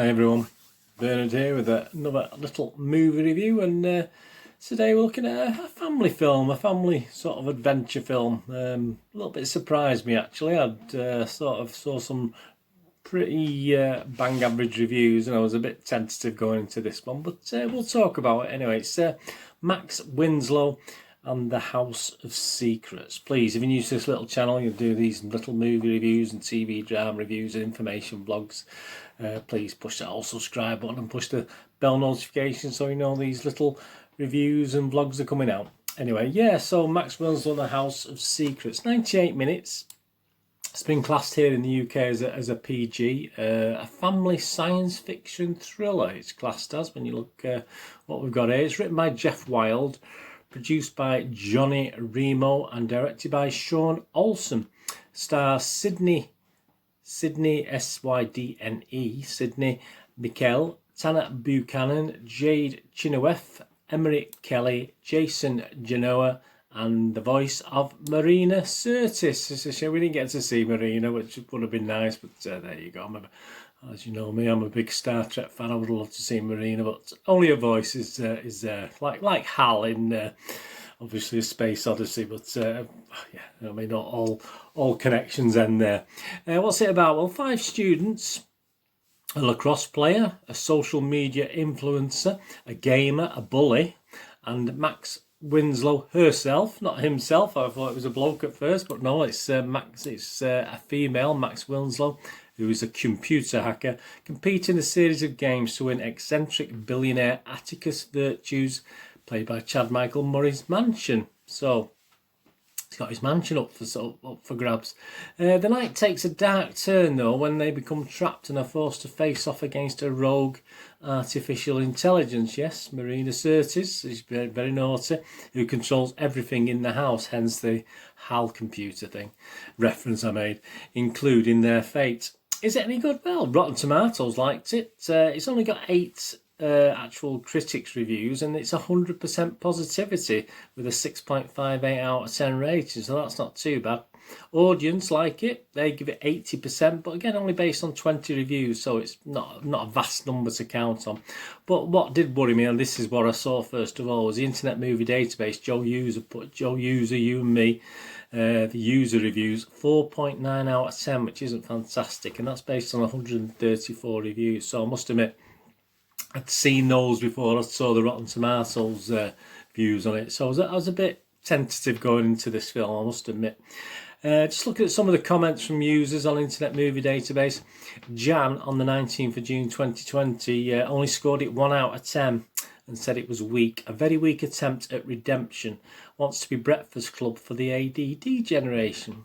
everyone, Bernard here with another little movie review, and today we're looking at a family film, a family sort of adventure film. A little bit surprised me actually. I'd sort of saw some pretty bang average reviews and I was a bit tentative going into this one, but we'll talk about it anyway. It's Max Winslow and the House of Secrets. Please, if you're new to this little channel, you'll do these little movie reviews and TV drama reviews and information vlogs. Please push that all subscribe button and push the bell notification so you know these little reviews and vlogs are coming out. Anyway, yeah, so Max Winslow and the House of Secrets, 98 minutes. It's been classed here in the UK as a PG, a family science fiction thriller. It's classed as, when you look what we've got here. It's written by Jeff Wild, produced by Johnny Remo and directed by Sean Olsen. Stars Sydney S-Y-D-N-E, Sydney Mikkel, Tana Buchanan, Jade Chenoweth, Emery Kelly, Jason Genoa, and the voice of Marina Sirtis. It's a shame we didn't get to see Marina, which would have been nice, but there you go. As you know me, I'm a big Star Trek fan. I would love to see Marina, but only her voice is there, like Hal in obviously a Space Odyssey. But yeah, I mean, not all connections end there. What's it about? Well, 5 students, a lacrosse player, a social media influencer, a gamer, a bully, and Max Winslow herself, not himself. I thought it was a bloke at first, but no, it's Max. It's a female, Max Winslow, who is a computer hacker, compete in a series of games to win eccentric billionaire Atticus Virtue's, played by Chad Michael Murray's mansion. So he's got his mansion up for grabs. The night takes a dark turn though when they become trapped and are forced to face off against a rogue artificial intelligence. Yes, Marina Sirtis is very, very naughty, who controls everything in the house, hence the HAL computer thing reference I made, including their fate. Is it any good? Well, Rotten Tomatoes liked it. It's only got 8 actual critics reviews and it's 100% positivity with a 6.58 out of 10 rating, so that's not too bad. Audience like it, they give it 80%, but again only based on 20 reviews, so it's not a vast number to count on. But what did worry me, and this is what I saw first of all, was the Internet Movie Database. Joe User, you and me, the user reviews 4.9 out of 10, which isn't fantastic, and that's based on 134 reviews. So I must admit I'd seen those before I saw the Rotten Tomatoes views on it, so I was a bit tentative going into this film, I must admit. Just looking at some of the comments from users on Internet Movie Database. Jan on the 19th of June 2020 only scored it 1 out of 10 and said it was weak. A very weak attempt at redemption. Wants to be Breakfast Club for the ADD generation.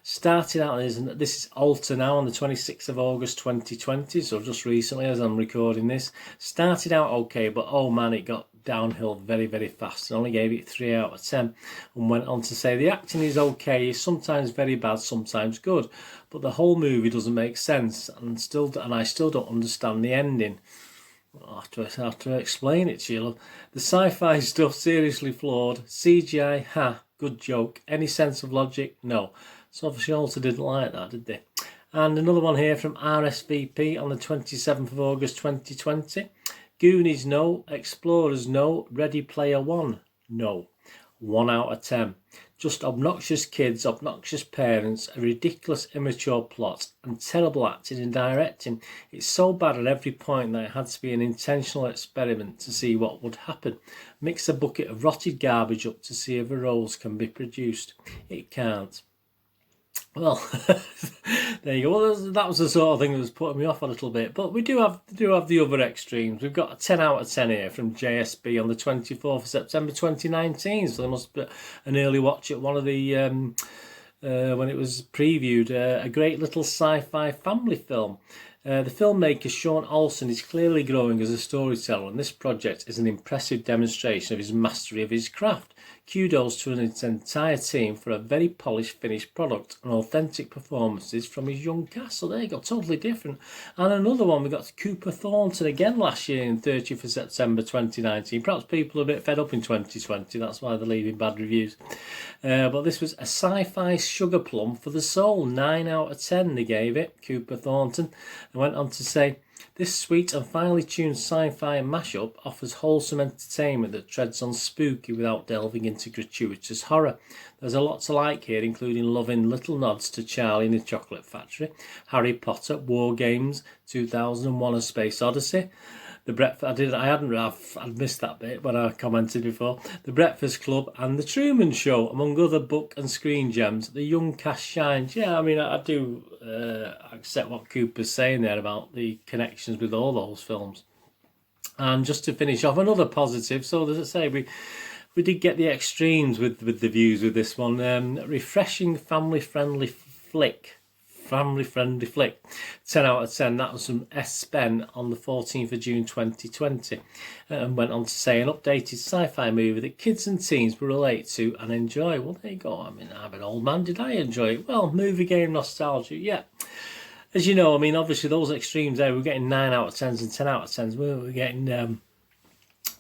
Started out, this is Alter now, on the 26th of August 2020, so just recently as I'm recording this. Started out okay, but oh man, it got downhill very, very fast. I only gave it 3 out of 10 and went on to say the acting is okay, sometimes very bad, sometimes good, but the whole movie doesn't make sense and I still don't understand the ending. I'll have to explain it to you. The sci-fi stuff seriously flawed. CGI, good joke. Any sense of logic? No. So obviously Alter didn't like that, did they? And another one here from RSVP on the 27th of August 2020. Goonies, no. Explorers, no. Ready Player One, no. 1 out of 10. Just obnoxious kids, obnoxious parents, a ridiculous immature plot, and terrible acting and directing. It's so bad at every point that it had to be an intentional experiment to see what would happen. Mix a bucket of rotted garbage up to see if a rose can be produced. It can't. Well, there you go. Well, that was the sort of thing that was putting me off a little bit. But we do have the other extremes. We've got a 10 out of 10 here from JSB on the 24th of September 2019. So there must be an early watch at one of the when it was previewed. A great little sci-fi family film. The filmmaker Sean Olsen is clearly growing as a storyteller, and this project is an impressive demonstration of his mastery of his craft. Kudos to its entire team for a very polished finished product and authentic performances from his young cast. So there you go, totally different. And another one, we got Cooper Thornton again last year in 30th of September 2019. Perhaps people are a bit fed up in 2020, that's why they're leaving bad reviews. But this was a sci-fi sugar plum for the soul. 9 out of 10 they gave it, Cooper Thornton. And went on to say, This sweet and finely tuned sci-fi mashup offers wholesome entertainment that treads on spooky without delving into gratuitous horror. There's a lot to like here, including loving little nods to Charlie and the Chocolate Factory, Harry Potter, War Games, 2001: A Space Odyssey, The Breakfast. I'd missed that bit when I commented before. The Breakfast Club and The Truman Show, among other book and screen gems. The young cast shines. Yeah, I mean, I do accept what Cooper's saying there about the connections with all those films. And just to finish off, another positive. So as I say, we did get the extremes with the views with this one. Refreshing family-friendly flick. 10 out of 10. That was from S. Ben on the 14th of June 2020, and went on to say an updated sci-fi movie that kids and teens will relate to and enjoy. Well, there you go. I mean, I'm an old man. Did I enjoy it? Well, movie game nostalgia, yeah. As you know, I mean, obviously those extremes there, we're getting 9 out of 10s and 10 out of 10s. We're getting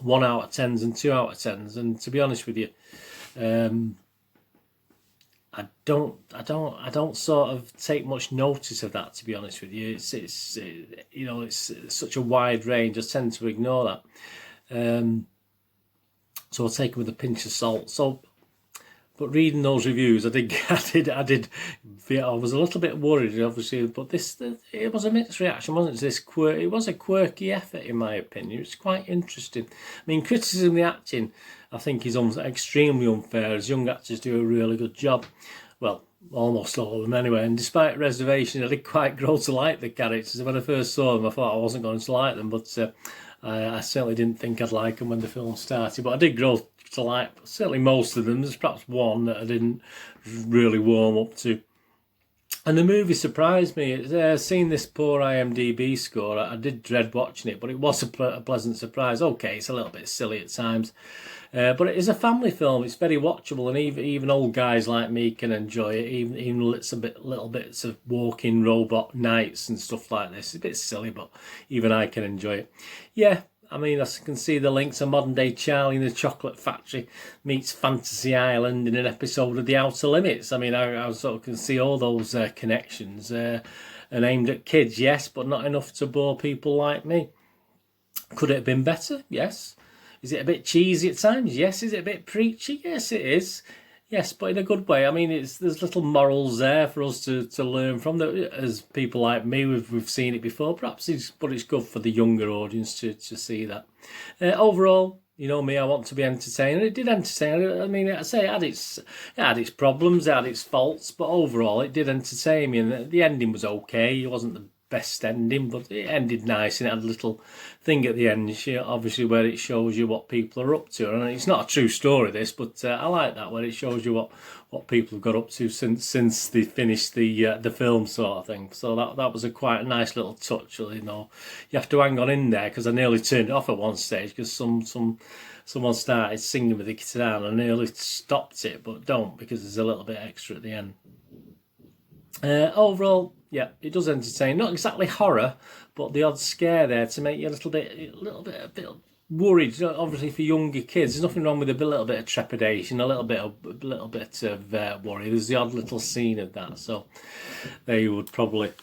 1 out of 10s and 2 out of 10s. And to be honest with you, I don't sort of take much notice of that, to be honest with you. It's you know, it's such a wide range. I tend to ignore that. So I'll take it with a pinch of salt. So, but reading those reviews, I was a little bit worried, obviously, but it was a mixed reaction, wasn't it? It was a quirky effort, in my opinion. It's quite interesting. I mean, criticism of the acting, I think, is extremely unfair, as young actors do a really good job. Well, almost all of them anyway. And despite reservations, I did quite grow to like the characters. When I first saw them, I thought I wasn't going to like them, but I certainly didn't think I'd like them when the film started. But I did grow to like certainly most of them. There's perhaps one that I didn't really warm up to. And the movie surprised me. Seeing this poor IMDB score, I did dread watching it, but it was a pleasant surprise. Okay, it's a little bit silly at times, but it is a family film. It's very watchable, and even old guys like me can enjoy it. Even little bits of walking robot knights and stuff like this. It's a bit silly, but even I can enjoy it. Yeah. I mean, I can see the links to modern day Charlie and the Chocolate Factory meets Fantasy Island in an episode of The Outer Limits. I mean, I sort of can see all those connections and aimed at kids, yes, but not enough to bore people like me. Could it have been better? Yes. Is it a bit cheesy at times? Yes. Is it a bit preachy? Yes, it is. Yes, but in a good way. I mean, there's little morals there for us to learn from. As people like me, we've seen it before. Perhaps it's good for the younger audience to see that. Overall, you know me, I want to be entertained. It did entertain. I mean, I say it had its problems, it had its faults, but overall, it did entertain me. And the ending was okay. It wasn't the best ending, but it ended nice, and it had a little thing at the end, obviously, where it shows you what people are up to. And it's not a true story, this, but I like that, where it shows you what people have got up to since they finished the film, sort of thing. So that was quite a nice little touch. You know, you have to hang on in there, because I nearly turned it off at one stage because someone started singing with the guitar, and I nearly stopped it, but don't, because there's a little bit extra at the end. Overall, yeah, it does entertain. Not exactly horror, but the odd scare there to make you a bit worried. Obviously, for younger kids, there's nothing wrong with a little bit of trepidation, a little bit of worry. There's the odd little scene of that, so they would probably,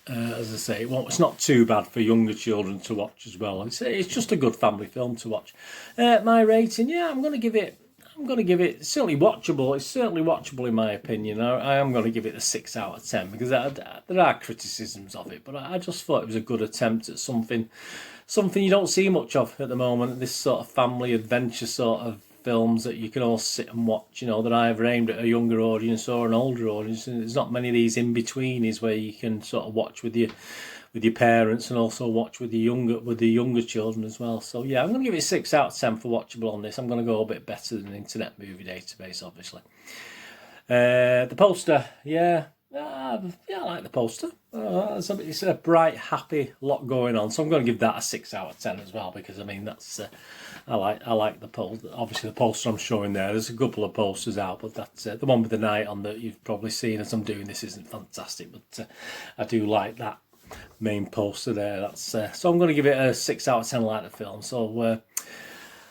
as I say, it's not too bad for younger children to watch as well. It's just a good family film to watch. My rating, yeah, I'm going to give it. Certainly watchable. It's certainly watchable in my opinion. I am going to give it a 6 out of 10, because there are criticisms of it, but I just thought it was a good attempt at something you don't see much of at the moment. This sort of family adventure sort of films that you can all sit and watch. You know, that are either aimed at a younger audience or an older audience. And there's not many of these in betweenies where you can sort of watch with your parents and also watch with the younger children as well. So yeah, I'm going to give it a 6 out of 10 for watchable on this. I'm going to go a bit better than Internet Movie Database, obviously. The poster, yeah, I like the poster. It's a bright, happy lot going on. So I'm going to give that a 6 out of 10 as well, because I mean that's I like the poster. Obviously, the poster I'm showing there. There's a couple of posters out, but that's the one with the knight on that you've probably seen as I'm doing this isn't fantastic, but I do like that main poster there. That's so I'm going to give it a 6 out of 10. Like the film. So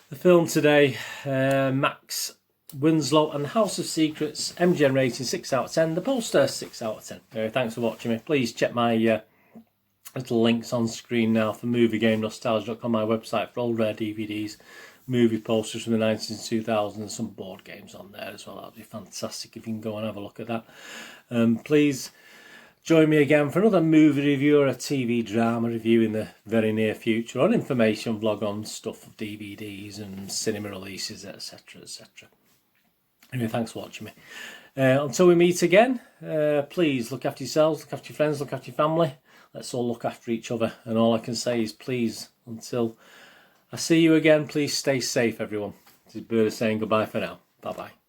the film today, Max Winslow and House of Secrets, MGN rating 6 out of 10. The poster 6 out of 10. Thanks for watching me. Please check my There's links on screen now for moviegamenostalgia.com, my website, for all rare DVDs, movie posters from the 90s and 2000s, and some board games on there as well. That'd be fantastic if you can go and have a look at that. Please join me again for another movie review or a TV drama review in the very near future, or an information vlog on stuff of DVDs and cinema releases, etc, etc. Anyway, thanks for watching me. Until we meet again, please look after yourselves, look after your friends, look after your family. Let's all look after each other. And all I can say is please, until I see you again, please stay safe, everyone. This is Bird saying goodbye for now. Bye-bye.